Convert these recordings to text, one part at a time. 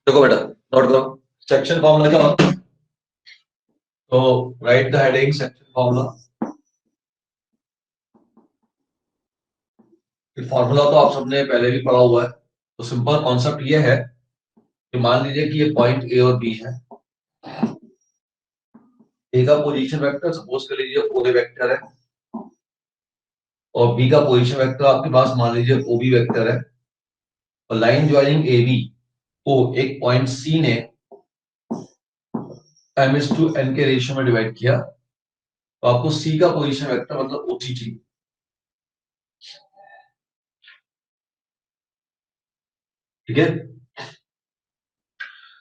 देखो बेटा, नोट करो। सेक्शन फॉर्मूला क्या होता है? तो right the heading section formula. Formula तो आप सबने पहले भी पढ़ा हुआ है। तो सिंपल कॉन्सेप्ट ये है कि मान लीजिए कि ये पॉइंट ए और बी है। ए का पोजीशन वेक्टर सपोज कर लीजिए ओ ए वेक्टर है, और बी का पोजीशन वेक्टर आपके पास मान लीजिए ओ बी वेक्टर है। और लाइन ज्वाइनिंग ए बी को एक पॉइंट सी ने m/n के रेशियो में डिवाइड किया, तो आपको सी का पोजीशन वेक्टर मतलब ओसी चाहिए। ठीक है।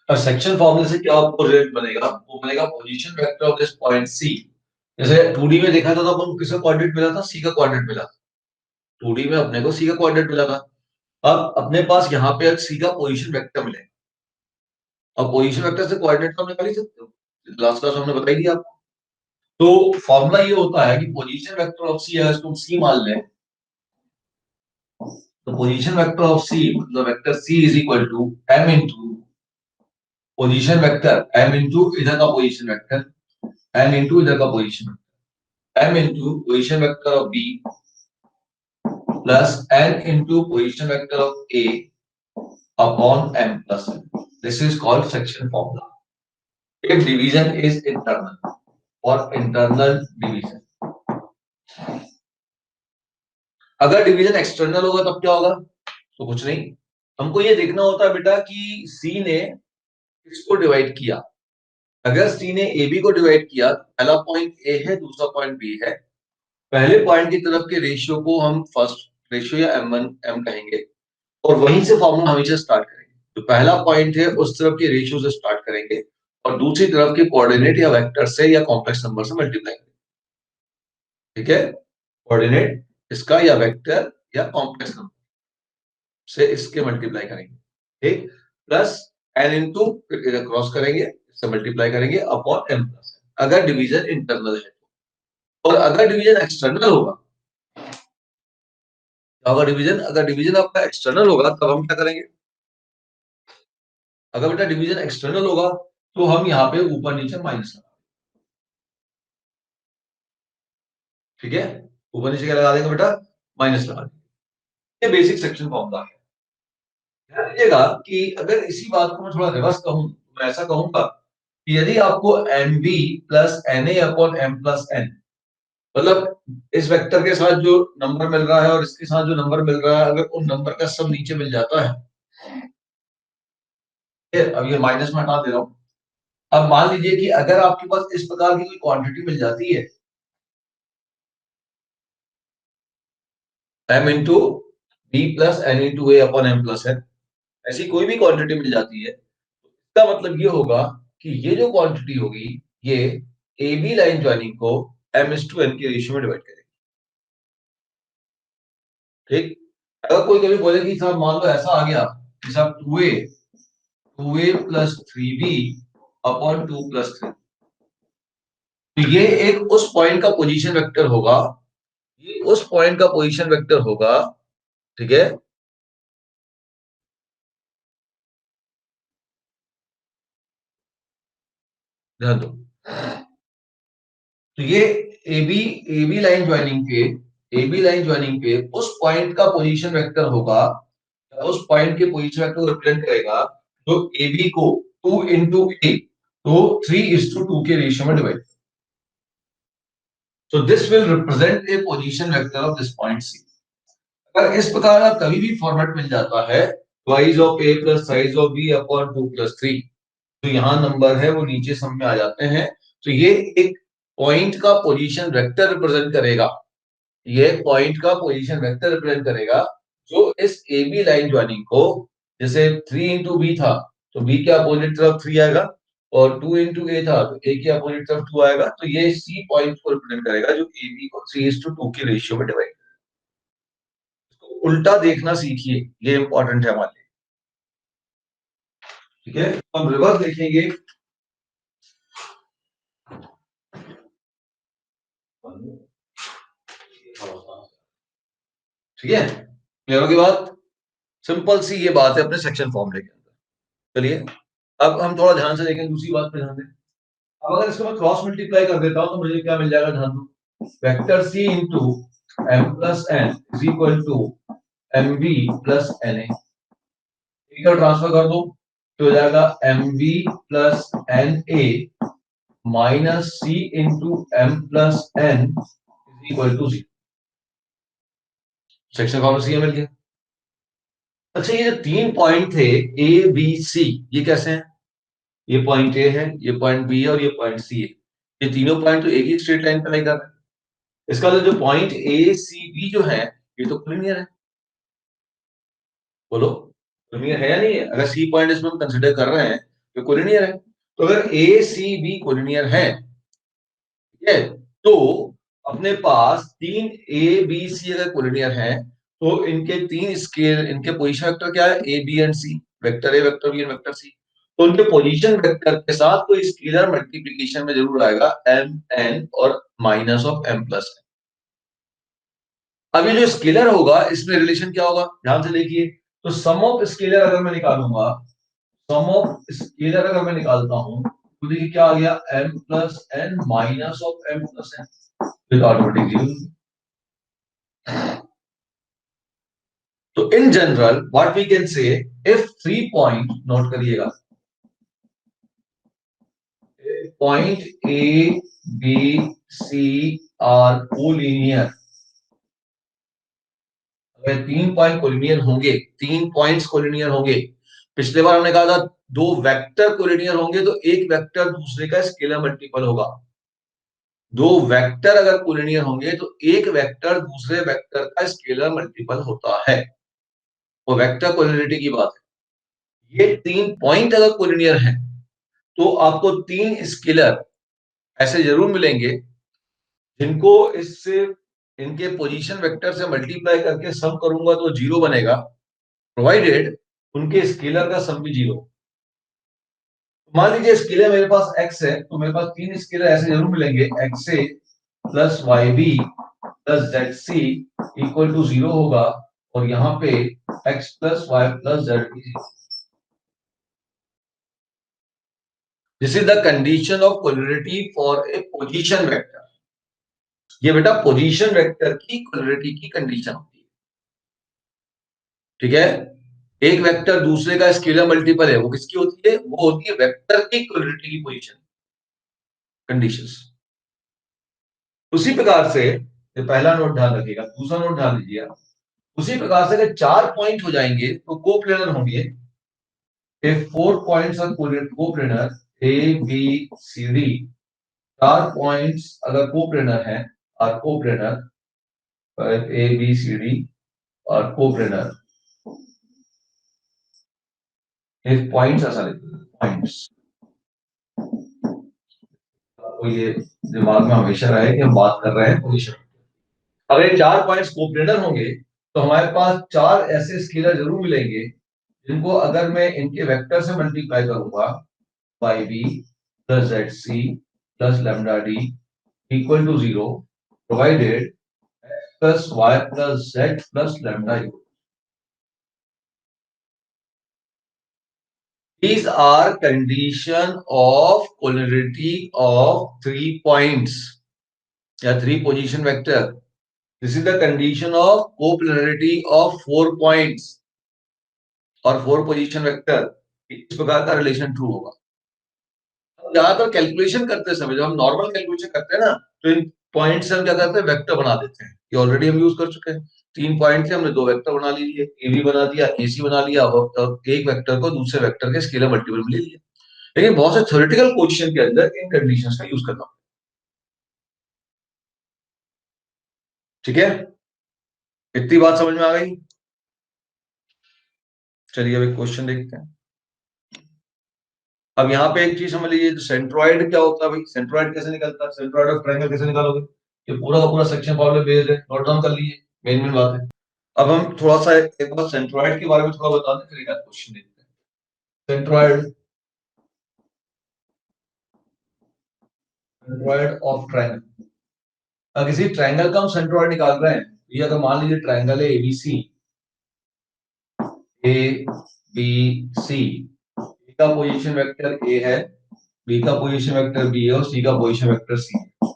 और सेक्शन फॉर्मूले से क्या आपको रिजल्ट बनेगा? वो बनेगा position vector of this point C. जैसे 2D में देखा था तो अपन किसका कोऑर्डिनेट मिला था? सी का कोऑर्डिनेट मिला। 2D में अपने को सी का कोऑर्डिनेट मिला था। अब अपने पास यहाँ पे सी का पोजीशन वेक्टर मिलेगा। अब पोजीशन वेक्टर से कोऑर्डिनेट तो हमने कर ही सकते हो, लास्ट क्लास हमने बताई दिया आपको। तो फॉर्मूला ये होता है कि पोजीशन वेक्टर ऑफ सी, अगर तुम सी मान लें तो पोजीशन वेक्टर ऑफ सी मतलब vector c is equal to m into position vector m into इधर का पोजीशन वेक्टर m इंटू इधर का position vector m into position vector of b plus n into position vector of a upon m plus n. This is called section formula. If division is internal or internal division. अगर division external होगा तब क्या होगा? तो कुछ नहीं, हमको ये देखना होता है बेटा कि सी ने किसको डिवाइड किया। अगर सी ने ए बी को डिवाइड किया, पहला पॉइंट ए है, दूसरा पॉइंट बी है। पहले पॉइंट की तरफ के रेशियो को हम फर्स्ट रेशियो या m1 m कहेंगे, और वहीं से फॉर्मूला हमेशा स्टार्ट करेंगे। तो पहला पॉइंट है उस तरफ के रेशियो से स्टार्ट करेंगे, और दूसरी तरफ के कोऑर्डिनेट या वेक्टर से या कॉम्प्लेक्स नंबर से मल्टीप्लाई करेंगे। ठीक है, कोऑर्डिनेट इसका या वेक्टर या कॉम्प्लेक्स नंबर से इसके मल्टीप्लाई करेंगे। ठीक, प्लस n इंटू इधर क्रॉस करेंगे, इससे मल्टीप्लाई करेंगे अपॉन m प्लस। अगर डिवीजन इंटरनल है, और अगर डिवीजन एक्सटर्नल होगा, तो अगर डिवीजन आपका एक्सटर्नल होगा तब हम क्या करेंगे? अगर बेटा डिवीजन एक्सटर्नल होगा तो हम यहाँ पे ऊपर नीचे माइनस लगा। ठीक है, ऊपर नीचे क्या लगा देंगे बेटा? माइनस लगा देंगे। ये बेसिक सेक्शन फॉर्मूला है। ध्यान दीजिएगा कि अगर इसी बात को मैं थोड़ा रिवर्स कहूं, मैं ऐसा कहूंगा कि यदि आपको m B plus N a upon M plus n, मतलब इस वेक्टर के साथ जो नंबर मिल रहा है और इसके साथ जो नंबर मिल रहा है, अगर उन नंबर का सब नीचे मिल जाता है, अब ये माइनस में हटा दे रहा हूं। अब मान लीजिए कि अगर आपके पास इस प्रकार की कोई क्वांटिटी मिल जाती है, m into B plus N into A upon M plus N, ऐसी कोई भी क्वांटिटी मिल जाती है, इसका मतलब ये होगा कि ये जो क्वांटिटी होगी ये ए बी लाइन ज्वाइनिंग को m/n के रेशियो में डिवाइड करेगी। ठीक, अगर कोई कभी बोले कि साहब मान लो ऐसा आ गया कि साहब 2a plus 3b upon 2 plus 3, तो ये एक उस पॉइंट का पोजीशन वेक्टर होगा, ये उस पॉइंट का पोजीशन वेक्टर होगा। ठीक है, ध्यान दो। तो ये ए बी लाइन ज्वाइनिंग पे उस पॉइंट का पोजीशन वेक्टर होगा, उस पॉइंट के पोजीशन वेक्टर को रिप्रेजेंट करेगा जो ए बी को 2 इंटू ए, तो 3:2 के रेशियो में divide. So this will represent a position vector of this point C. अगर इस प्रकार का कभी भी फॉर्मेट मिल जाता है, twice of a plus size of b upon 2 plus 3, तो यहाँ नंबर है वो नीचे सम में आ जाते हैं। तो ये एक पॉइंट का पोजीशन वेक्टर रिप्रेजेंट करेगा, ये पॉइंट का पोजीशन वेक्टर रिप्रेजेंट करेगा जो इस ए बी लाइन ज्वाइनिंग को, जैसे 3 इंटू बी था तो बी के अपोजिट तरफ 3 आएगा, और 2 इंटू ए था तो ए के अपोजिट तरफ 2 आएगा, तो ये सी पॉइंट को रिप्रेजेंट करेगा जो ए बी को 3:2 के रेशियो में डिवाइड। तो उल्टा देखना सीखिए, ये इंपॉर्टेंट है हमारे लिए। ठीक है, हम रिवर्स देखेंगे। ठीक है, क्लियर होगी बात? सिंपल सी ये बात है अपने सेक्शन फॉर्मूले के अंदर। चलिए अब हम थोड़ा ध्यान से देखें, दूसरी बात पे ध्यान दें। अब अगर इसको मैं क्रॉस मल्टीप्लाई कर देता हूं तो मुझे क्या मिल जाएगा, ध्यान दो। Vector C into M plus N is equal to M B plus N A, transfer कर दो तो हो जाएगा M B plus N A minus C into M plus N is equal to 0। Section formula C मिल गया। अच्छा, ये जो 3 पॉइंट थे ए बी सी, ये कैसे हैं? ये पॉइंट ए है, ये पॉइंट बी है और ये पॉइंट सी है। ये तीनों पॉइंट तो एक ही स्ट्रेट लाइन पे लाई कर रहे हैं। इसका मतलब जो पॉइंट ए सी बी जो है ये तो कोलिनियर है। बोलो, कोलिनियर है या नहीं है? अगर सी पॉइंट इसमें हम कंसिडर कर रहे हैं तो कोलिनियर है। तो अगर ए सी बी कोलिनियर है, ठीक है, तो अपने पास 3 ए बी सी अगर कोलिनियर है तो इनके 3 स्केल, इनके पोजीशन वेक्टर क्या है? A b and c, vector a vector b and vector c. तो उनके पोजीशन वेक्टर के साथ कोई स्केलर मल्टीप्लिकेशन में जरूर आएगा, एम एन और minus of m plus n. अब ये जो स्केलर होगा इसमें रिलेशन क्या होगा, ध्यान से देखिए। तो सम ऑफ स्केलर अगर मैं निकालूंगा, सम ऑफ स्केलर अगर मैं निकालता हूं तो देखिए क्या आ गया, m plus N minus of m plus N, तो ऑटोमेटिकली। तो in general what we can say, if 3 point, note करिएगा, point A B C are collinear, अगर 3 पॉइंट कोलिनियर होंगे, 3 पॉइंट्स कोलिनियर होंगे, पिछले बार हमने कहा था 2 वेक्टर कोलिनियर होंगे तो एक वेक्टर दूसरे का स्केलर मल्टीपल होगा। 2 वेक्टर अगर कोलिनियर होंगे तो एक वेक्टर दूसरे वेक्टर का स्केलर मल्टीपल होता है, वो वेक्टर कोलिनियरिटी की बात है। ये 3 पॉइंट अगर कोलिनियर हैं तो आपको 3 स्केलर ऐसे जरूर मिलेंगे जिनको इससे, इनके पोजीशन वेक्टर से मल्टीप्लाई करके सम करूंगा तो 0 बनेगा, प्रोवाइडेड उनके स्केलर का सम भी 0। मान लीजिए स्केलर मेरे पास x है तो मेरे पास 3 स्केलर ऐसे जरूर मिलेंगे, xa plus y b plus z c equal to 0 होगा, और यहाँ पे x plus y plus z b. This is the condition of collinearity for a position vector. ये बेटा पोजीशन वेक्टर की कोलिनियरिटी की कंडीशन होती है, ठीक है। एक वेक्टर दूसरे का स्केलर मल्टीपल है, वो किसकी होती है? वो होती है वेक्टर की कोलिनियरिटी की पोजीशन कंडीशंस। उसी प्रकार से, ये पहला नोट ध्यान रखिएगा, दूसरा नोट ध्यान दीजिएगा। उसी प्रकार से अगर 4 पॉइंट हो जाएंगे तो कोप्लेनर होंगे। if 4 points are coplanar A B C D, 4 points अगर कोप्लेनर है, और coplanar A B C D और कोप्लेनर, if पॉइंट्स ऐसा लिखते हैं, पॉइंट्स, तो ये दिमाग में हमेशा रहे कि हम बात कर रहे हैं पोजीशन। अगर ये 4 पॉइंट्स कोप्लेनर होंगे तो हमारे पास 4 ऐसे स्केलर जरूर मिलेंगे जिनको अगर मैं इनके वेक्टर से मल्टीप्लाई करूंगा, y b plus z c plus lambda d equal to 0, provided plus y plus z plus lambda u. These are condition of colinarity of 3 points या 3 position vector. This is the condition of coplanarity of 4 points और 4 position vector. इस प्रकार का relation true होगा। ज्यादातर calculation करते समय, जब हम नॉर्मल कैलकुलेशन करते हैं ना, तो इन पॉइंट से हम क्या करते हैं, वेक्टर बना देते हैं। ये ऑलरेडी हम यूज कर चुके हैं। 3 पॉइंट से हमने 2 वेक्टर बना लिए, ए बी बना दिया, ए सी बना लिया, और एक वेक्टर को दूसरे वेक्टर के स्केलर मल्टीपल में ले लिया। लेकिन बहुत से थ्योरेटिकल क्वेश्चन के अंदर इन कंडीशंस का यूज करना, ठीक है। इतनी बात समझ में आ गई? चलिए अब एक क्वेश्चन देखते हैं। अब यहाँ पे एक चीज समझ लीजिए, सेंट्रॉइड क्या होता है भाई, सेंट्रॉइड कैसे निकलता है, सेंट्रॉइड ऑफ ट्रायंगल कैसे निकालोगे? ये पूरा का पूरा सेक्शन फॉर्मूला बेस्ड है, नोट डाउन कर लीजिए, मेन मेन बात है। अब हम थोड़ा सा एक बार सेंट्रॉइड के बारे में थोड़ा बता दें, फिर एक क्वेश्चन देखते हैं। Centroid, centroid of triangle. अगर किसी ट्रायंगल का हम सेंट्रॉइड निकाल रहे हैं, ये अगर मान लीजिए ट्रायंगल है एबीसी, ए बी सी, का पोजीशन वेक्टर ए है, बी का पोजीशन वेक्टर बी है और सी का पोजीशन वेक्टर सी है।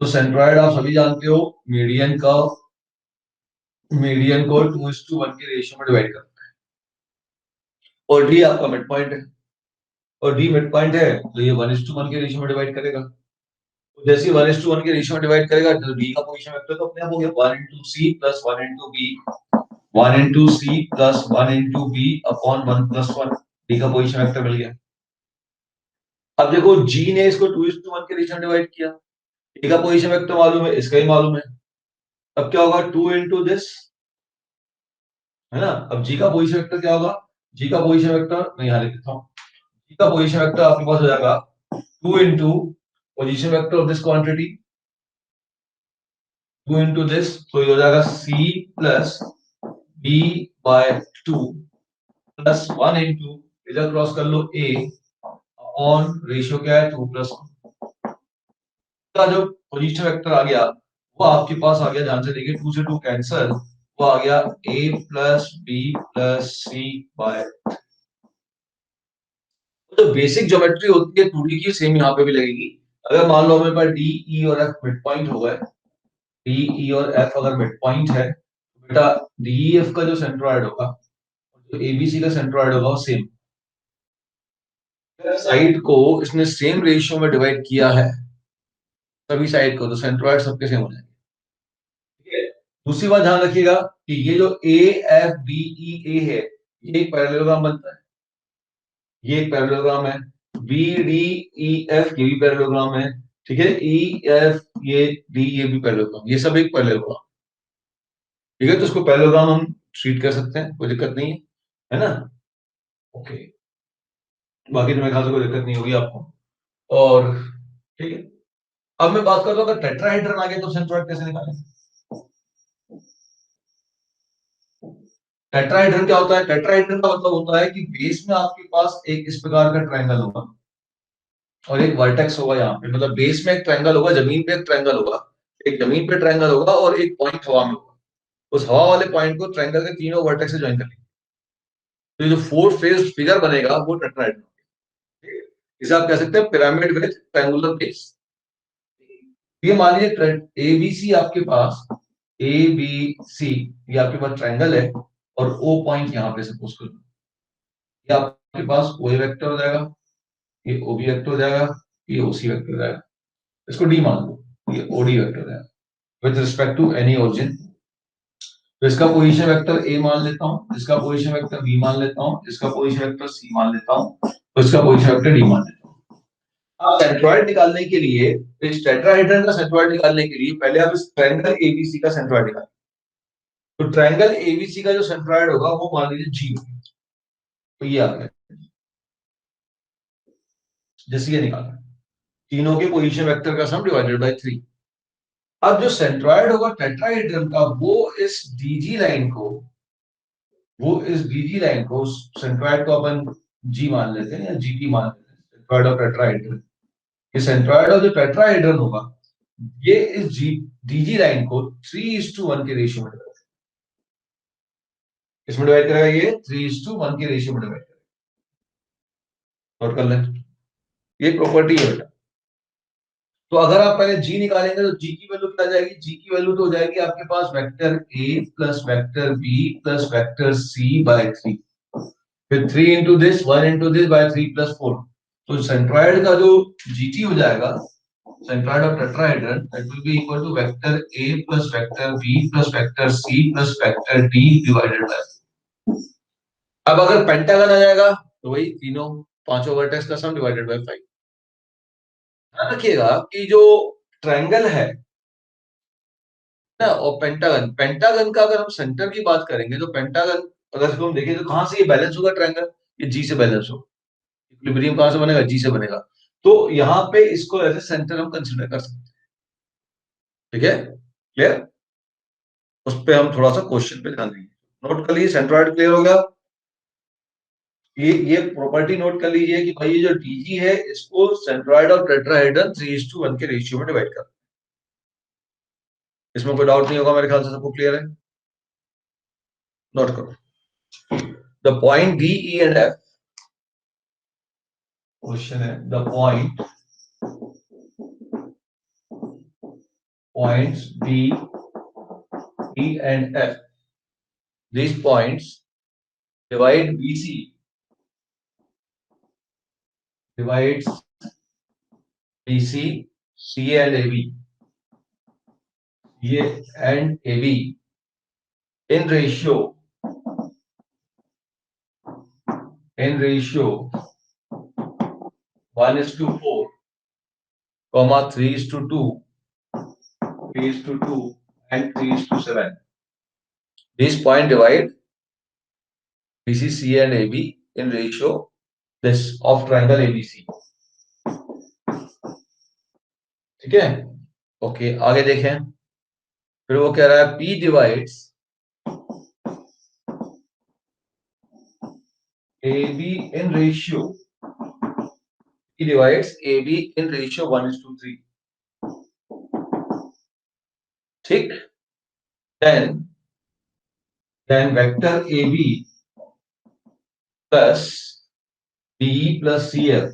तो सेंट्रॉइड आप सभी जानते हो मीडियन को 2:1 के रेशियो में डिवाइड करता है, और डी आपका मिड पॉइंट है, और डी मिड पॉइंट है तो ये 1:1 के रेशियो में डिवाइड करेगा। तो जैसे 1:1 के रेशियो में डिवाइड करेगा तो डी का पोजीशन वेक्टर तो अपने आप हो गया 1 into c plus 1 into b, 1 into c plus 1 into b upon 1 plus 1, D का पोजीशन वेक्टर मिल गया। अब देखो जी ने इसको 2:1 के रेशियो में डिवाइड किया, डी का पोजीशन वेक्टर मालूम है, इसका ही मालूम है। अब क्या होगा 2 into दिस, है ना। अब जी का पोजीशन वेक्टर क्या होगा, जी का पोजीशन वेक्टर मैं यहां लिख देता हूं, जी का पोजीशन वेक्टर आपके पास हो जाएगा 2 into position vector of this quantity 2 into this, तो ये हो जाएगा c plus b by 2 plus 1 into इधर क्रॉस कर लो a अपॉन रेशियो क्या है 2 plus 1 का जो पोजीशन वेक्टर आ गया वो आपके पास आ गया, ध्यान से देखिए 2 से 2 कैंसिल, वो आ गया a plus b plus c by, तो बेसिक ज्योमेट्री होती है 2D की सेम यहाँ पे भी लगेगी। अगर मान लो हमारे पास डी ई और एफ मिड पॉइंट हो गए, डी ई और एफ अगर मिड पॉइंट है तो बेटा डी ई एफ का जो सेंट्रॉइड होगा, जो एबीसी का सेंट्रॉइड होगा वो सेम साइड को इसने सेम रेशियो में डिवाइड किया है, सभी साइड को, तो सेंट्रॉइड सबके सेम हो जाएंगे। ठीक है, दूसरी बात ध्यान रखिएगा कि ये जो ए एफ बी ई ए है ये एक पैरेललोग्राम बनता है, ये एक पैरेललोग्राम है, बी डी ई एफ ये भी पैरेललोग्राम है, ठीक है, ई एफ ये डी ये भी पैरेललोग्राम, ये सब एक पैरेललोग्राम। ठीक है, तो इसको पैरेललोग्राम हम ट्रीट कर सकते हैं, कोई दिक्कत नहीं है ना। ओके, बाकी तो मेरे ख्याल से कोई दिक्कत नहीं होगी आपको। और ठीक है, अब मैं बात करता हूँ अगर टेट्राहेड्रन आ गया तो सेंट्रॉइड कैसे निकालें। टेट्राहेड्रन क्या होता है, टेट्राहेड्रन का मतलब होता है कि बेस में आपके पास एक इस प्रकार का ट्रायंगल होगा और एक वर्टेक्स होगा यहाँ पे, मतलब बेस में एक ट्रायंगल होगा, जमीन पे एक ट्रायंगल होगा, एक जमीन पे ट्रायंगल होगा और एक पॉइंट हवा में होगा। उस हवा वाले पॉइंट को ट्रायंगल के तीनों वर्टेक्स से ज्वाइन कर लेंगे, तो ये जो 4 फेज फिगर बनेगा वो टेट्राहेड्रन। इसे आप कह सकते हैं पिरामिड विद ट्रायंगुलर बेस। ये मान लीजिए एबीसी आपके पास, ए बी सी ये आपके पास ट्रायंगल है और ओ पॉइंट यहाँ पे सपोज करो, ये आपके पास ओ वेक्टर हो जाएगा, ये ओ बी वेक्टर हो जाएगा, ये ओ सी वेक्टर हो जाएगा, इसको डी मान लो, ये ओ डी वेक्टर हो जाएगा with respect to any origin. तो इसका पोजीशन वेक्टर ए मान लेता हूँ, इसका पोजीशन वेक्टर बी मान लेता हूँ, इसका पोजीशन वेक्टर सी मान लेता हूँ, तो इसका पोजीशन वेक्टर डी मान लेता हूँ। आप सेंट्रॉइड निकालने के लिए, इस टेट्राहेड्रन का सेंट्रॉइड निकालने के लिए पहले आप इस ट्रायंगल एबीसी का सेंट्रॉइड निकालें। तो ट्रायंगल एबीसी का जो सेंट्रॉइड होगा वो मान लीजिए जी, तो ये आ गया, जैसे ये निकाला, तीनों के पोजीशन वेक्टर का सम डिवाइडेड बाय 3। अब जो सेंट्रॉइड होगा टेट्राहेड्रन का वो इस डीजी लाइन को, सेंट्रॉइड को अपन जी मान लेते हैं या जीटी मान लेते हैं, सेंट्रॉइड ऑफ टेट्राहेड्रन। ये सेंट्रॉइड ऑफ जो टेट्राहेड्रन होगा ये इस जी डीजी लाइन को 3:1 के रेशियो में डिवाइड, इसमें डिवाइड करेगा, ये 3:1 के रेशियो में डिवाइड करेगा। नोट कर लें, ये प्रॉपर्टी है बेटा। तो अगर आप पहले जी निकालेंगे तो जी की वैल्यू क्या आ जाएगी, जी की वैल्यू तो हो जाएगी आपके पास vector A plus vector B plus vector C by 3, फिर 3 into this 1 into this by 3 plus 4। तो सेंट्रॉइड का जो जीटी हो जाएगा, centroid of tetrahedron, that will be equal to vector A plus vector B plus vector c plus vector d divided by. अब अगर pentagon आ जाएगा तो वही तीनों पांचों वर्टेक्स का सम डिवाइडेड बाय 5। ध्यान रखिएगा कि जो ट्रायंगल है ना और पेंटागन, पेंटागन का अगर हम सेंटर की बात करेंगे तो पेंटागन अगर इसको हम देखें तो कहां से ये बैलेंस होगा ट्रायंगल, ये जी से बैलेंस होगा। इक्विलिब्रियम कहां से बनेगा, जी से बनेगा। तो यहाँ पे इसको एज ए सेंटर हम कंसीडर कर सकते हैं। ठीक है, क्लियर, उस पे हम थोड़ा सा क्वेश्चन पे ध्यान देंगे। नोट कर लीजिए, सेंट्रॉइड क्लियर हो गया। ये प्रॉपर्टी नोट कर लीजिए कि भाई ये जो डीजी है इसको सेंट्रॉइड और टेट्राहेड्रन 3:1 के रेशियो में डिवाइड कर, इसमें कोई डाउट नहीं होगा, मेरे ख्याल से सबको क्लियर है। नोट करो, the point D E and F question है the points B E and F, these points divide BC, divides BC, CA and AB, CA and AB in ratio 1:4, 3:2, 3:2 and 3:7. These point divide BC, CA and AB in ratio this of triangle ABC. ठीक है, okay आगे देखें। फिर वो कह रहा है P divides AB in ratio, P divides AB in ratio 1:3. ठीक, then vector AB plus BE plus CF,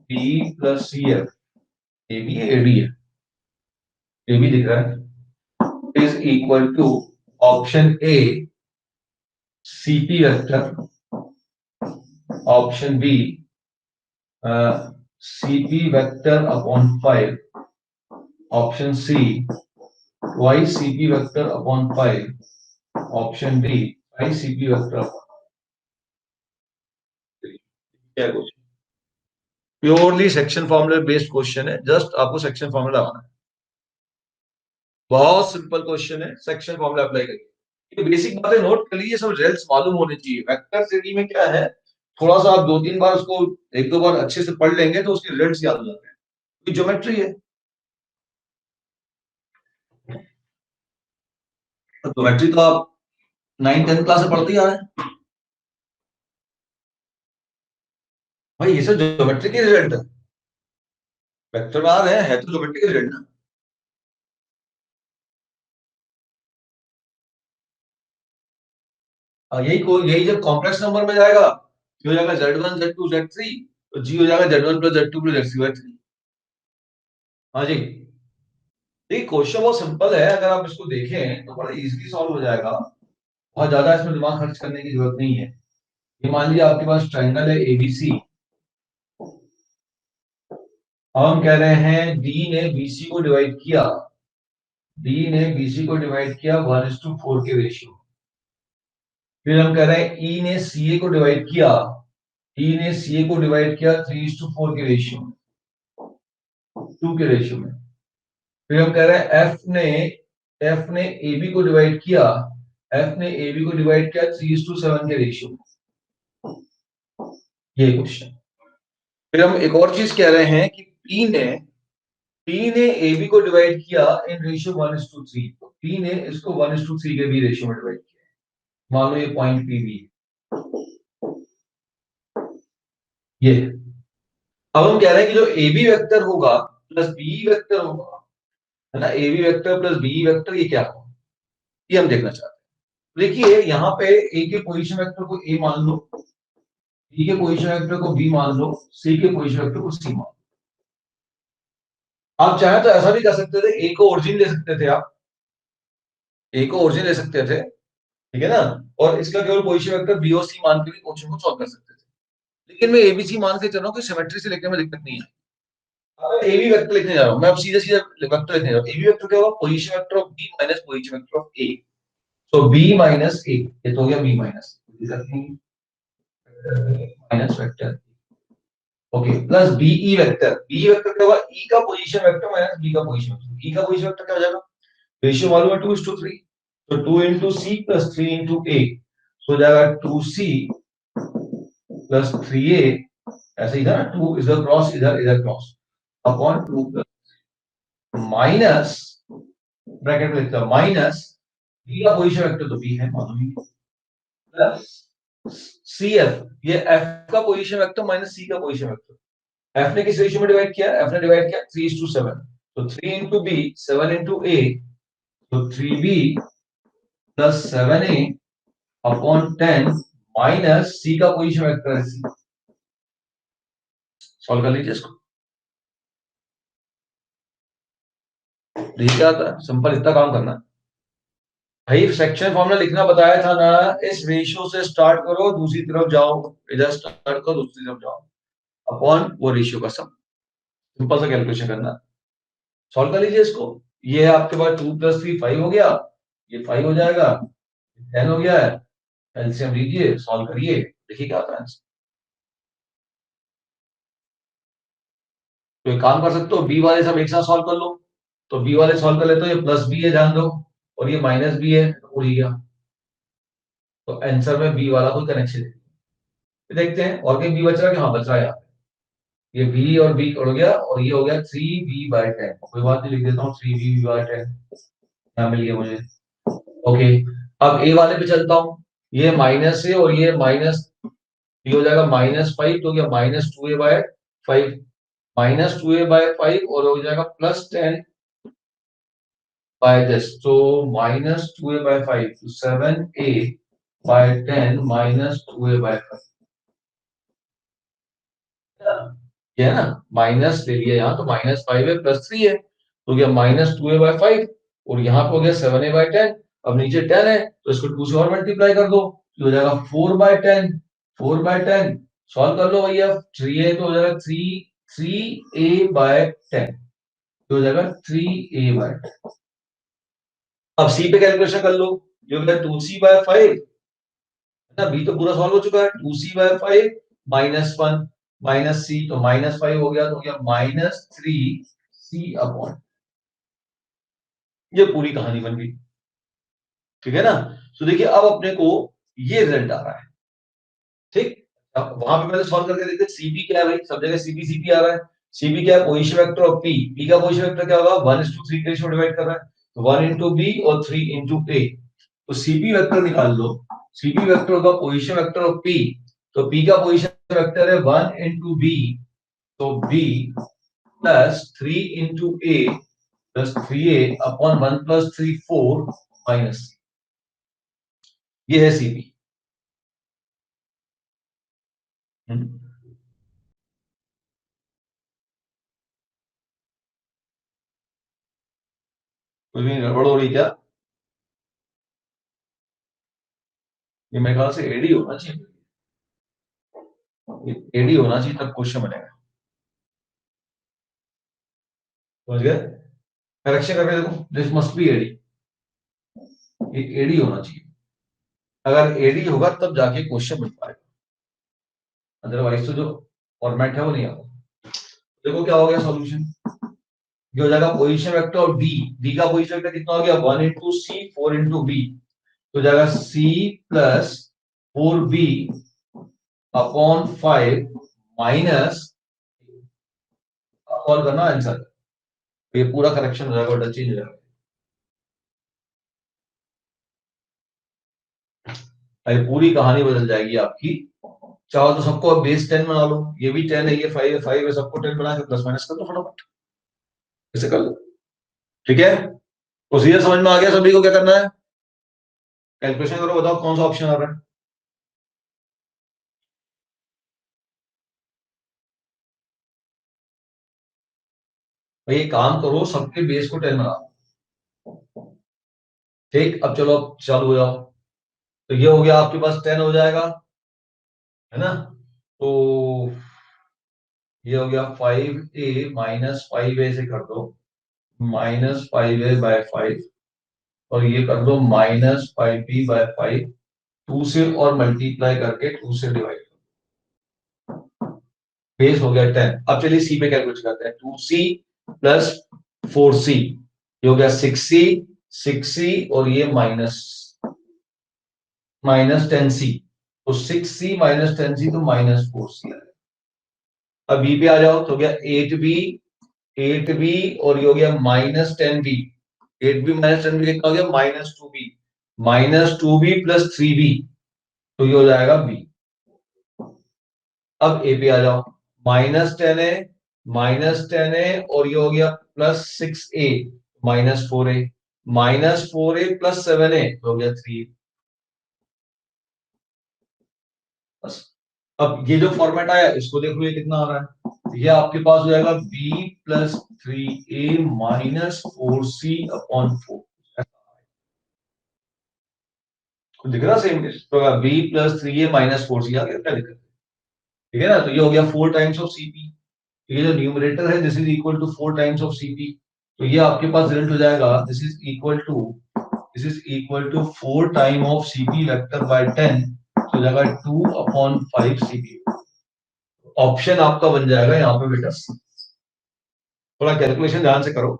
BE plus CF, AB है AD है, AB दिख रहा है, is equal to option A CP vector, option B CP vector upon 5, option C twice CP vector upon 5, option D twice CP vector upon 3. क्या question, purely section formula based question है, just आपको section formula लगाना है, बहुत simple question है, section formula apply करिए, basic बातें note कर लीजिए, सब रिजल्ट्स मालूम होने चाहिए। वेक्टर थ्योरी में क्या है, थोड़ा सा आप 2-3 बार उसको 1-2 बार अच्छे से पढ़ लेंगे तो उसके रिजल्ट्स याद हो जाते हैं, क्योंकि ज्योमेट्री है, तो ज्योमेट्री तो आप 9-10 क्लास से पढ़ते ही आ रहे हैं भाई, ये सब ज्योमेट्री के रिजल्ट है, वेक्टर में आ रहे हैं, है तो ज्योमेट्री के रिजल्ट ना। यही जब कॉम्प्लेक्स नंबर में जाएगा हो जाएगा Z1 Z2 Z3, तो जी हो जाएगा Z1 plus Z2 plus Z3 Z3। हाँ जी, देखिए क्वेश्चन बहुत सिंपल है, अगर आप इसको देखें तो बड़ा इजीली सॉल्व हो जाएगा, बहुत ज्यादा इसमें दिमाग खर्च करने की जरूरत नहीं है। ये मान लीजिए आपके पास ट्राइंगल है ABC, अब हम कह रहे हैं डी ने BC को डिवाइड किया, डी ने BC को डिवाइड किया 1:4 के रेशियो, फिर हम कह रहे हैं E ने CA को डिवाइड किया, E ने CA को डिवाइड किया 3:4 के रेशियो में, 2 के रेशियो में, फिर हम कह रहे हैं F ने AB को डिवाइड किया, F ने AB को डिवाइड किया 3:7 के रेशियो में, ये क्वेश्चन। फिर हम एक और चीज कह रहे हैं कि P ने AB को डिवाइड किया इन रेशियो 1:3, तो P ने इसको 1:3 के भी रेशियो में डिवाइड किया, मान लो ये पॉइंट P भी ये। अब हम कह रहे हैं कि जो AB वेक्टर होगा प्लस BE वेक्टर होगा, है ना, AB vector plus BE vector ये क्या होगा, ये हम देखना चाहते हैं। देखिए यहाँ पे A के पोजीशन वेक्टर को A मान लो, B के पोजीशन वेक्टर को B मान लो, C के पोजीशन वेक्टर को C मान लो। आप चाहे तो ऐसा भी कर सकते थे, A को ओरिजिन ले सकते थे, आप A को ओरिजिन ले सकते थे, ठीक है ना, और इसका केवल पोजीशन वेक्टर B और C मान के भी क्वेश्चन को सॉल्व कर सकते थे, लेकिन मैं ABC मान के चल रहा हूँ कि सिमेट्री से लिखने में दिक्कत नहीं है। ए बी वेक्टर लिखने जा रहा हूं मैं, अब सीधे सीधे वेक्टर लिखने जा रहा हूं। ए बी वेक्टर क्या होगा, position vector of B minus position vector of A, so B minus A, ये तो हो गया B minus minus vector, okay, plus B E vector, B E vector क्या होगा, ई का पोजीशन वेक्टर माइनस बी का पोजीशन वेक्टर, ई का position vector क्या हो जाएगा, रेशियो मालूम है 2:3, तो 2 into C plus 3 into A, सो हो जाएगा 2C plus 3A, ऐसे ही था ना, 2 इधर क्रॉस इधर क्रॉस अपॉन 2 माइनस ब्रैकेट में लिखता माइनस बी का पोजीशन वेक्टर तो बी है मालूम ही, प्लस सी एफ, ये एफ का पोजीशन वेक्टर माइनस सी का पोजीशन वेक्टर, एफ ने किस रेशियो में डिवाइड किया, एफ ने डिवाइड किया 3:7, तो 3 into b 7 into a, तो 3b plus 7a upon 10 minus सी का पोजीशन वेक्टर है सी, सॉल्व कर लीजिए इसको। देखिए क्या आता है, सिंपल इतना काम करना है भाई। सेक्शन फॉर्मूला लिखना बताया था ना, इस रेशियो से स्टार्ट करो, दूसरी तरफ जाओ, इधर स्टार्ट करो, दूसरी तरफ जाओ, अपॉन वो रेशियो का सम। सिंपल सा कैलकुलेशन करना, सॉल्व कर लीजिए इसको। ये है आपके पास 2 + 3 5 हो गया, ये 5 हो जाएगा, 10 हो गया है। एलसीएम लीजिए, सॉल्व करिए, देखिए क्या आता है आंसर। तो एक काम कर सकते हो, बी वाले सब एक साथ सॉल्व कर लो। तो बी वाले सॉल्व कर लेते हो, ये प्लस बी है ध्यान दो, और ये माइनस बी है, तो उड़ ही गया। तो आंसर में बी वाला कोई कनेक्शन नहीं। देखते हैं और कहीं बी बच रहा है कि, हाँ बच रहा है यहाँ। ये बी और बी उड़ गया, और ये हो गया 3b/10। कोई बात नहीं, लिख देता हूँ 3b/10, यहाँ मिल गया मुझे। ओके, अब ए वाले पे चलता हूँ। ये माइनस है और ये माइनस, ये हो जाएगा -5, तो क्या -2a/5, -2a/5, और हो जाएगा +10/10, तो -2a/5, तो 7a/10 -2a/5। ये है ना, माइनस ले लिया यहाँ, तो -5 है, +3 है, तो क्या -2a/5, और यहाँ पे हो गया 7a/10। अब नीचे 10 है, तो इसको 2 से और मल्टीप्लाई कर दो, तो हो जाएगा 4/10, 4/10। सॉल्व कर लो भैया, 3 है तो हो जाएगा 3a/10, तो हो जाएगा 3a/10। अब सी पे कैलकुलेशन कर लो, ये हो गया 2c/5 ना, बी तो पूरा सॉल्व हो चुका है, 2c/5 -1 माइनस सी, तो -5 हो गया, तो क्या -3c/, ये पूरी कहानी बन गई। ठीक है ना। तो देखिए अब अपने को ये रिजल्ट आ रहा है। ठीक, अब वहां पे पहले सॉल्व करके देखते सीपी क्या है भाई, सब जगह सीपी सीपी आ रहा है। सीपी क्या है, position vector of P, P का पोजीशन वेक्टर क्या होगा, 1:3 के रेशियो डिवाइड कर रहा है, तो 1 × बी और 3 × ए। तो सीपी वेक्टर निकाल लो, सीपी वेक्टर होगा पोजीशन वेक्टर ऑफ पी, तो पी का पोजीशन वेक्टर है 1 × बी, तो बी +3 × ए +3a/1 + 3 4 माइनस, ये है सीपी। कुछ भी गड़बड़ हो रही क्या? ये मेरे ख्याल से एडी होना चाहिए, एडी होना चाहिए तब क्वेश्चन बनेगा। समझ गए, करेक्शन करके देखो, दिस मस्ट बी एडी, ये एडी होना चाहिए। अगर एडी होगा तब जाके क्वेश्चन बन पाएगा, अदरवाइज तो जो फॉर्मेट है वो नहीं आता। देखो क्या हो गया सॉल्यूशन, ये हो जाएगा position vector of D, D का पोजीशन वेक्टर कितना हो गया, 1 × सी 4 × बी, तो जाएगा c plus 4b/5 minus, solve करना आंसर, ये पूरा करेक्शन हो जाएगा, ऑर्डर चेंज हो जाएगा। ये पूरी कहानी बदल जाएगी आपकी। चाहो तो सबको अब बेस 10 बना लो, ये भी 10 है, ये 5 है, 5 है, सबको 10 बना के प्लस माइनस कर दो फटाफट, इसे कर लो। ठीक है, प्रोसीजर समझ में आ गया सभी को, क्या करना है, कैलकुलेशन करो, बताओ कौन सा ऑप्शन आ रहा है। भाई ये काम करो, सबके बेस को 10 बना लो। ठीक, अब चलो अब चालू हो जाओ। तो ये हो गया आपके पास 10 हो जाएगा, है ना। तो ये हो गया 5a -5a से कर दो, -5a/5, और ये कर दो -5b/5, 2 से और मल्टीप्लाई करके 2 से डिवाइड, बेस हो गया 10। अब चलिए सी पे कैलकुलेट करते हैं, 2c प्लस 4c, ये हो गया 6c, 6c, और ये माइनस -10c, तो 6c -10c, तो -4c। अब बी पे आ जाओ, तो हो गया 8b, 8b, और ये हो गया -10b, 8b -10b कितना हो गया, -2b, -2b + 3b, तो ये हो जाएगा बी। अब ए पे आ जाओ, -10 है, -10 है, और ये हो गया +6a, -4a, -4a + 7a, तो हो गया 3। बस, अब ये जो फॉर्मेट आया इसको देख लो, ये कितना आ रहा है, ये आपके पास हो जाएगा b plus 3a minus 4c upon 4। दिख रहा सेम तो b plus 3a minus 4c आ गया, क्या दिक्कत है? ठीक है ना, तो ये हो गया 4 टाइम्स ऑफ cp। ये जो न्यूमरेटर है this is equal to 4 times of cp, तो ये आपके पास रिजल्ट हो जाएगा this is equal to 4 time of cp vector by 10, तो हो जाएगा 2 अपॉन 5 cp। ऑप्शन आपका बन जाएगा यहाँ पे बेटा, थोड़ा कैलकुलेशन ध्यान से करो,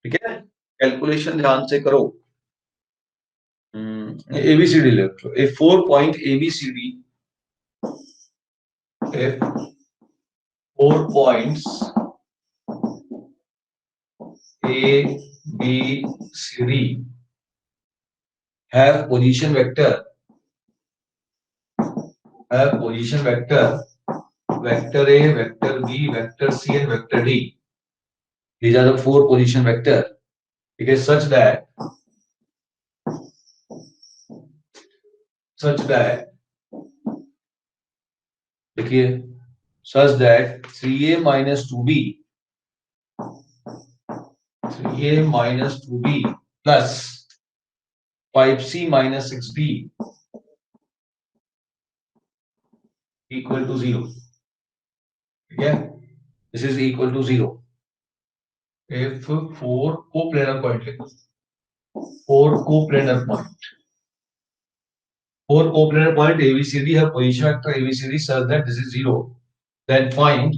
ठीक है, कैलकुलेशन ध्यान से करो। एबीसीडी ले लो, a 4 point ABCD, a 4 points a B c d have position vector vector A, vector B, vector C and vector D. These are the 4 position vector. It is such that देखिए such that 3a minus 2b plus 5c minus 6b equal to 0, ठीक है, this is equal to 0 if 4 coplanar point है, 4 coplanar point, 4 coplanar point ABCD have position vector ABCD such that this is 0, then find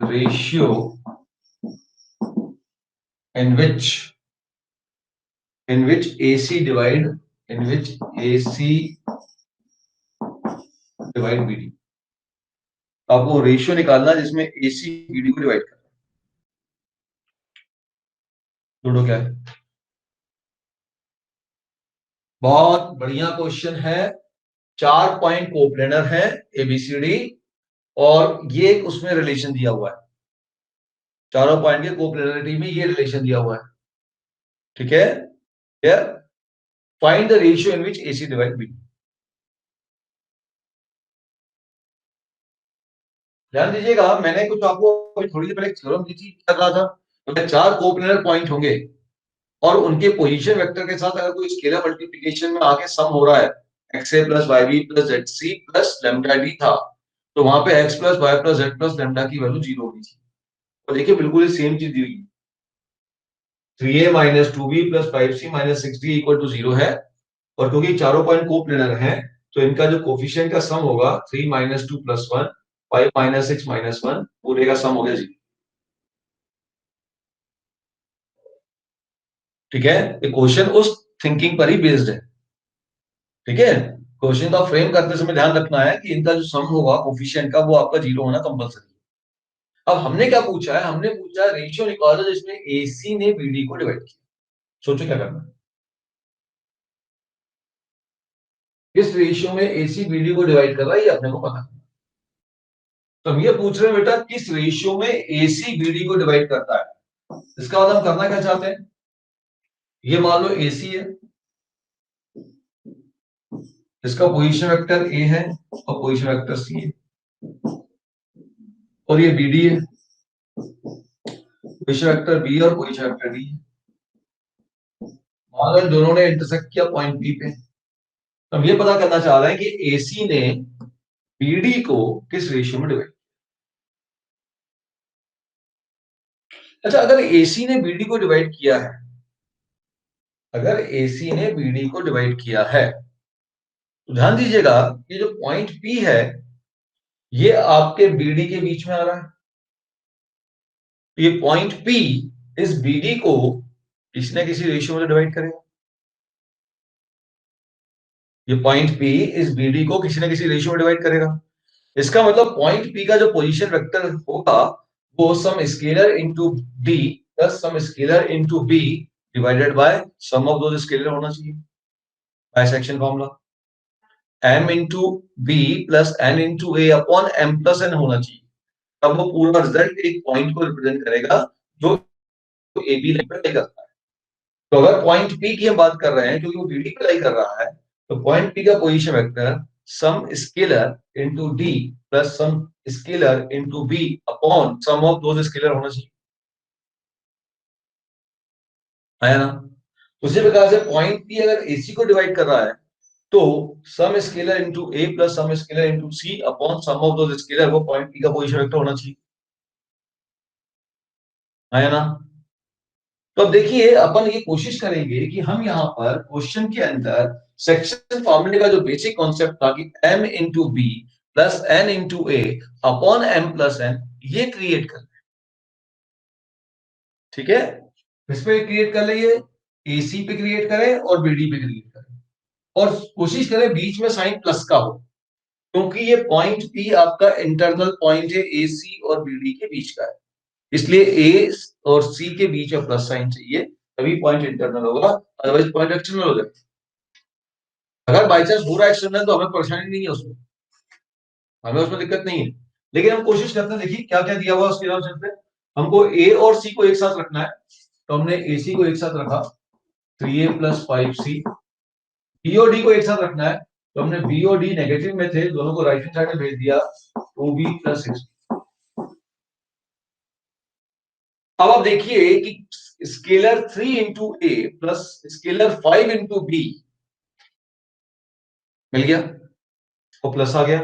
ratio in which AC divide BD। आपको ratio निकालना है जिसमें AC BD को divide करना है। दोनों क्या है? बहुत बढ़िया क्वेश्चन है। 4 पॉइंट कोप्लेनर है ABCD और ये उसमें रिलेशन दिया हुआ है, चारों पॉइंट के कोप्लेनरिटी में ये रिलेशन दिया हुआ है, ठीक है। Find the ratio in which AC divide BD। ध्यान दीजिएगा, मैंने कुछ आपको अभी थोड़ी देर पहले थ्योरम दी थी, क्या कहा था, तो 4 कोप्लेनर पॉइंट होंगे और उनके पोजीशन वेक्टर के साथ अगर कोई स्केलर मल्टीप्लिकेशन में आगे सम हो रहा है, XA plus YB plus ZC plus lambda D था, तो वहां पे X plus Y plus Z plus lambda की वैल्यू 0 होगी थी। और देखिए बिल्कुल सेम चीज दी हुई, 3a minus 2b plus 5c minus 6d equal to 0 है, और क्योंकि चारों पॉइंट कोप्लेनर हैं तो इनका जो कोफिशिएंट का सम होगा 3 माइनस 2 प्लस 1, 5 माइनस 6 माइनस 1, पूरे का सम हो गया 0, ठीक है। ये क्वेश्चन उस थिंकिंग पर ही बेस्ड है, ठीक है। क्वेश्चन का फ्रेम करते समय ध्यान रखना है कि इनका जो सम होगा कोफिशिएंट का वो आपका 0 होना कंपलसरी है। अब हमने क्या पूछा है, हमने पूछा है रेशियो निकालो जिसमें AC ने BD को डिवाइड किया। सोचो क्या करना है, किस रेशियो में AC BD को डिवाइड कर रहा है ये अपने को पता है। तो हम ये पूछ रहे हैं बेटा किस रेशियो में AC BD को डिवाइड करता है। इसका मतलब हम करना क्या चाहते हैं, ये मान लो AC है, इसका पोजीशन वेक्टर A है और पोजीशन वेक्टर C है, और ये BD है, पोजीशन वेक्टर B और पोजीशन वेक्टर D है। मान लो दोनों ने इंटरसेक्ट किया पॉइंट B पे, तो हम ये पता करना चाह रहे हैं कि AC ने BD को किस रेशियो में डिवाइड। अच्छा, अगर AC ने BD को डिवाइड किया है, अगर AC ने BD को डिवाइड किया है तो ध्यान दीजिएगा ये जो पॉइंट P है ये आपके BD के बीच में आ रहा है, ये पॉइंट P इस BD को किसी ना किसी रेशियो में डिवाइड करेगा, ये पॉइंट P इस BD को किसी ना किसी रेशियो में डिवाइड करेगा। इसका मतलब पॉइंट P का जो पोजीशन वेक्टर होगा वो some scalar into D plus some scalar into B divided by sum of those scalar होना चाहिए, bisection formula m into B plus n into A upon m plus n होना चाहिए, तब वो पूरा रिजल्ट एक पॉइंट को रिप्रेजेंट करेगा जो AB लाइन पर लाई करता है। तो अगर पॉइंट P की हम बात कर रहे हैं क्योंकि वो BD पे लाई कर रहा है, तो पॉइंट पी का position vector some scalar into d plus some scalar into b upon sum of those scalar होना चाहिए, है ना। उसी प्रकार से पॉइंट पी अगर एसी को डिवाइड कर रहा है तो some scalar into a plus some scalar into c upon sum of those scalar, वो पॉइंट पी का पोजीशन वेक्टर होना चाहिए, है ना। तो अब देखिए अपन ये कोशिश करेंगे कि हम यहाँ पर क्वेश्चन के अंदर सेक्शन फॉर्मूले का जो बेसिक कॉन्सेप्ट था कि m into B plus n into A upon m plus n, ये क्रिएट कर, ठीक है। किस पे क्रिएट कर लिए, एसी पे क्रिएट करें और बीडी पे क्रिएट करें, और कोशिश करें बीच में साइन प्लस का हो, क्योंकि ये पॉइंट पी आपका इंटरनल पॉइंट है एसी और बीडी के बीच का है, इसलिए ए और सी के बीच में प्लस साइन चाहिए, तभी पॉइंट इंटरनल होगा, अदरवाइज पॉइंट एक्सटर्नल हो जाएगा। अगर बाई चांस पूरा एक्सटर्नल तो हमें परेशानी नहीं है उसमें, हमें उसमें दिक्कत नहीं है। लेकिन हम कोशिश करते हैं, देखिए क्या क्या दिया हुआ उसके हिसाब से हमको ए और सी को एक साथ रखना है, तो हमने ए सी को एक साथ रखा 3a प्लस 5c, बी और डी को एक साथ रखना है, तो हमने बी और डी नेगेटिव में थे, दोनों को राइट हैंड साइड में भेज दिया 2b प्लस 6। अब आप देखिए कि स्केलर 3 इंटू ए प्लस स्केलर 5 इंटू बी मिल गया और प्लस आ गया।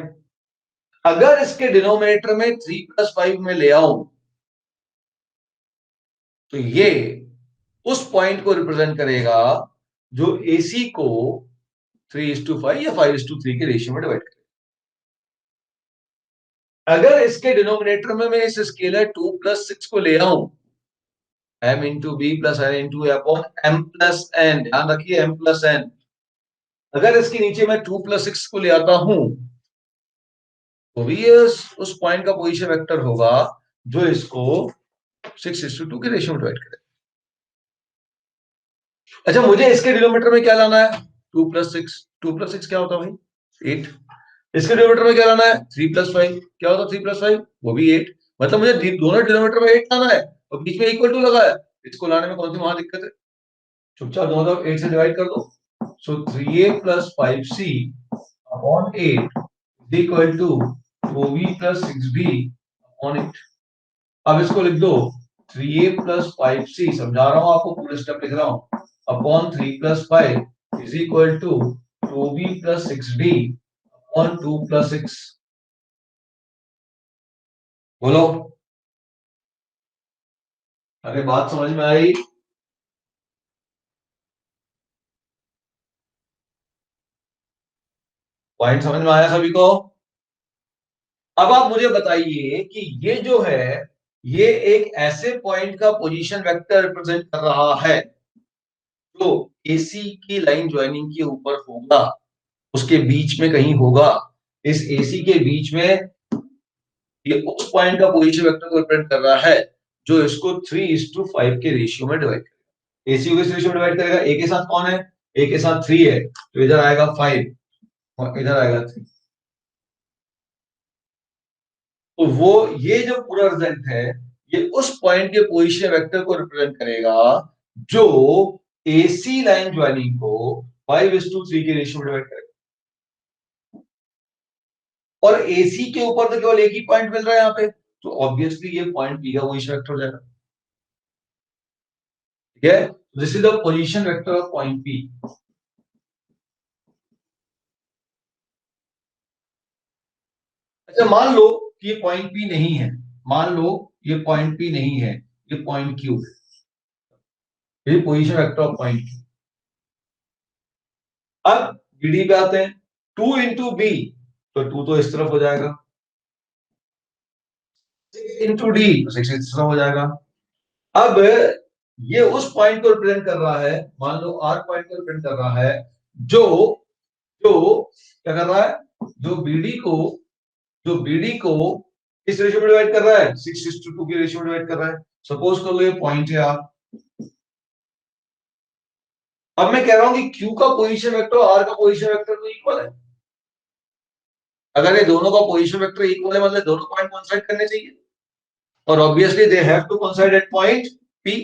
अगर इसके डिनोमिनेटर में 3 प्लस 5 में ले आऊं तो ये उस पॉइंट को रिप्रेजेंट करेगा जो एसी को 3:5 या 5:3 के रेशियो में डिवाइड करेगा। अगर इसके डिनोमिनेटर में मैं इस स्केलर 2 प्लस 6 को ले आऊं, m into B plus n into A upon m plus n, ध्यान रखिए m प्लस n, अगर इसके नीचे मैं 2 प्लस 6 को ले आता हूं तो भी ये उस पॉइंट का पोजीशन वेक्टर होगा जो इसको 6:2 के रेशियो में डिवाइड करेगा। अच्छा, मुझे इसके डिनोमिनेटर में क्या लाना है, 2 प्लस 6, 2 प्लस 6 क्या होता है भाई 8, इसके डिनोमिनेटर में क्या लाना है 3 प्लस 5, क्या होता है 3 प्लस 5 वो भी 8, मतलब मुझे दोनों डिनोमिनेटर में 8 लाना है और बीच में इक्वल टू लगा है, इसको लाने में कौन सी वहां दिक्कत है, चुपचाप दोनों तरफ 8 से डिवाइड कर दो, so 3a plus 5c upon 8 is equal to 2b plus 6b upon 8। अब इसको लिख दो 3a प्लस 5c, समझा रहा हूं आपको, पूरे स्टेप लिख रहा हूं, upon 3 plus 5 is equal to 2b plus 6b upon 2 plus 6। बोलो, अरे बात समझ में आई, पॉइंट समझ में आया सभी को। अब आप मुझे बताइए कि ये जो है ये एक ऐसे पॉइंट का पोजीशन वेक्टर रिप्रेजेंट कर रहा है जो एसी की लाइन ज्वाइनिंग के ऊपर होगा, उसके बीच में कहीं होगा, इस एसी के बीच में, ये उस पॉइंट का पोजीशन वेक्टर को रिप्रेजेंट कर रहा है जो इसको 3:5 के रेशियो में डिवाइड करेगा। एसी को किस रेशियो में डिवाइड करेगा, ए के साथ कौन है, ए के साथ 3 है, तो इधर आएगा 5 और इधर आएगा 3, तो वो ये जो पूरा रिजल्ट है ये उस पॉइंट के पोजीशन वेक्टर को रिप्रेजेंट करेगा जो एसी लाइन ज्वाइनिंग को 5:3 के रेशियो में डिवाइड करेगा। और एसी के ऊपर तो केवल एक ही पॉइंट मिल रहा है यहाँ पे, तो ऑब्वियसली ये पॉइंट बी का पोजीशन वेक्टर हो जाएगा, ठीक है। This is the position vector of point P. अच्छा, मान लो कि ये पॉइंट पी नहीं है, मान लो ये पॉइंट पी नहीं है, ये पॉइंट क्यू है, ये position vector of point Q. अब बीडी पे आते हैं, 2 इंटू बी, तो 2 तो इस तरफ हो जाएगा, 6 इंटू डी तो 6 इस तरफ हो जाएगा। अब ये उस पॉइंट को रिप्रेजेंट कर रहा है, मान लो आर पॉइंट को रिप्रेजेंट कर रहा है जो जो क्या कर रहा है, जो बीडी को किस रेशियो में डिवाइड कर रहा है, 6:2 के रेशियो में डिवाइड कर रहा है। सपोज कर लो ये पॉइंट है आर। अब मैं कह रहा हूं कि क्यू का पोजीशन वेक्टर और आर का पोजीशन वेक्टर तो इक्वल है, अगर ये दोनों का पोजीशन वेक्टर इक्वल है मतलब दोनों पॉइंट कोइंसाइड करने चाहिए, और obviously they have to coincide at point p.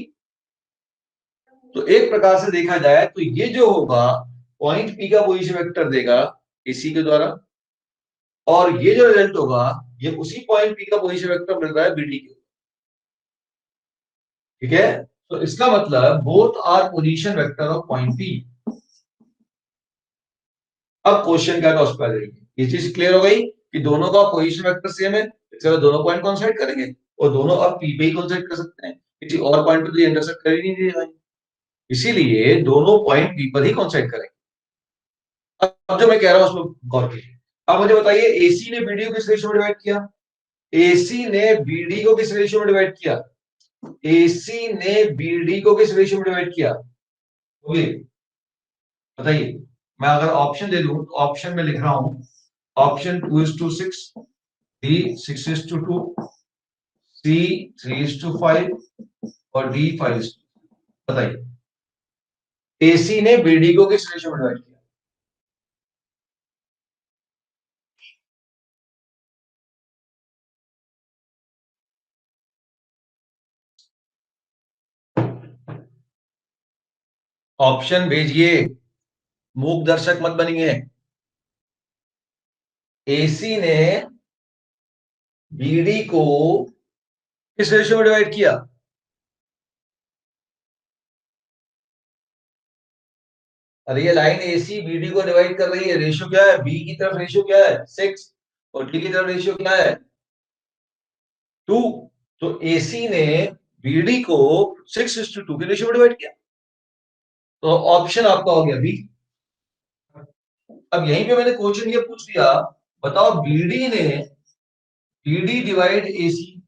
तो एक प्रकार से देखा जाए तो ये जो होगा पॉइंट पी का पोजीशन वेक्टर देगा एसी के द्वारा, और ये जो रिजल्ट होगा ये उसी पॉइंट पी का पोजीशन वेक्टर मिल रहा है बीडी के। ठीक है, तो इसका मतलब both are position vector of point p. अब क्वेश्चन क्या था उस पर ये चीज क्लियर हो गई कि दोनों का पोजीशन वेक्टर सेम है, इसलिए दोनों पॉइंट कॉन्साइड करेंगे, और दोनों अब पी पे ही कॉन्साइड कर सकते हैं, किसी और पॉइंट पे तो इंटरसेक्ट कर ही नहीं दिए भाई, इसीलिए दोनों पॉइंट पी पर ही कॉन्साइड करेंगे। अब जो मैं कह रहा हूं उसको गौर कीजिए। अब मुझे बताइए एसी ने बीडी को किस रेशियो में डिवाइड किया? एसी ने बीडी को किस रेशियो में डिवाइड किया? एसी ने बीडी को किस रेशियो में डिवाइड किया? बोलिए, बताइए। मैं अगर ऑप्शन दे दूं तो ऑप्शन में लिख रहा हूं, ऑप्शन 2:6, बी 6:2, सी 3:5 और डी 5। बताइए एसी ने बीडी को किस रेशियो में डिवाइड किया? ऑप्शन भेजिए, मूक दर्शक मत बनिए। एसी ने बीडी को किस रेशियो में डिवाइड किया? अरे ये लाइन एसी बीडी को डिवाइड कर रही है, रेशियो क्या है? बी की तरफ रेशियो क्या है? 6, और डी की तरफ रेशियो क्या है? 2। तो एसी ने बीडी को 6:2 के रेशियो में डिवाइड किया, तो ऑप्शन आपका हो गया बी। अब यहीं पे मैंने क्वेश्चन ये पूछ दिया, बताओ BD divide AC,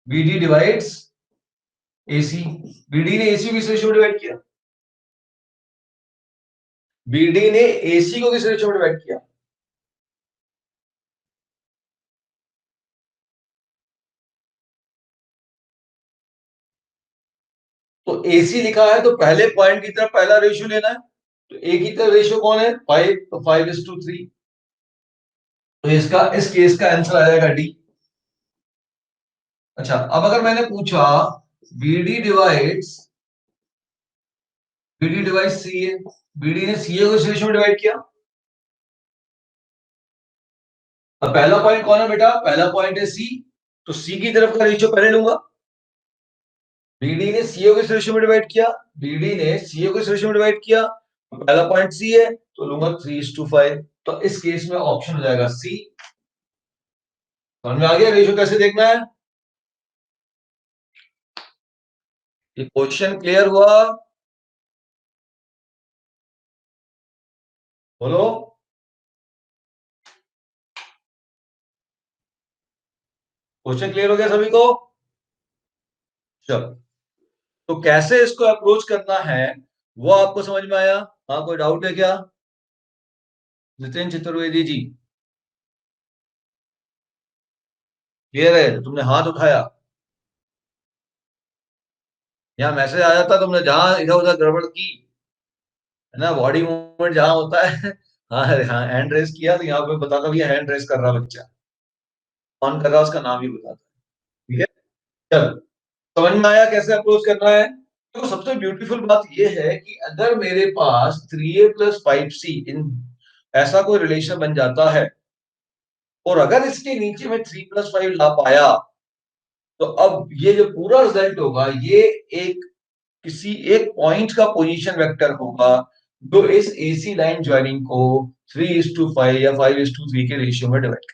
BD divides AC, BD ने एसी को किस रेशियो में डिवाइड किया? बीडी ने एसी को किस रेशियो में डिवाइड किया? तो एसी लिखा है तो पहले पॉइंट की तरफ पहला रेशियो लेना है, तो ए की तरफ रेशियो कौन है? 5, तो 5:3। तो इसका इस केस का आंसर आ जाएगा डी। अच्छा, अब अगर मैंने पूछा बीडी डिवाइड्स सीए, बीडी ने सीए को इस रेशियो में डिवाइड किया। अब पहला पॉइंट कौन है बेटा? पहला पॉइंट है सी, तो सी की तरफ का रेशियो पहले लूंगा। बीडी ने सीए को इस रेशियो में डिवाइड किया, बीडी ने सीए को इस रेशियो में डिवाइड किया, तो पहला पॉइंट सी है तो लूंगा 3:5। तो इस केस में ऑप्शन हो जाएगा सी। समझ में आ गया रेशियो कैसे देखना है? ये क्वेश्चन क्लियर हुआ? बोलो। क्वेश्चन क्लियर हो गया सभी को? चलो, तो कैसे इसको अप्रोच करना है वो आपको समझ में आया? हाँ, कोई डाउट है क्या? नितिन चतुर्वेदी जी, क्लियर है? तुमने हाथ उठाया, यहाँ मैसेज आ जाता तुमने जहां इधर उधर गड़बड़ की है ना, बॉडी मूवमेंट जहां होता है हाँ हाँ, हैंड रेस किया तो यहाँ पे बताता भी हैंड रेस कर रहा बच्चा, कौन कर रहा है उसका नाम भी बताता है। ठीक है, चलो, समझ में आया कैसे अप्रोच करना है? तो सबसे ब्यूटीफुल बात यह है कि अगर मेरे पास 3a + 5c इन ऐसा कोई रिलेशन बन जाता है, और अगर इसके नीचे में 3+5 ला पाया, तो अब ये जो पूरा रिजल्ट होगा ये एक किसी एक पॉइंट का पोजीशन वेक्टर होगा जो इस एसी लाइन ज्वाइनिंग को 3:5 या 5:3 के रेशियो में डिवाइड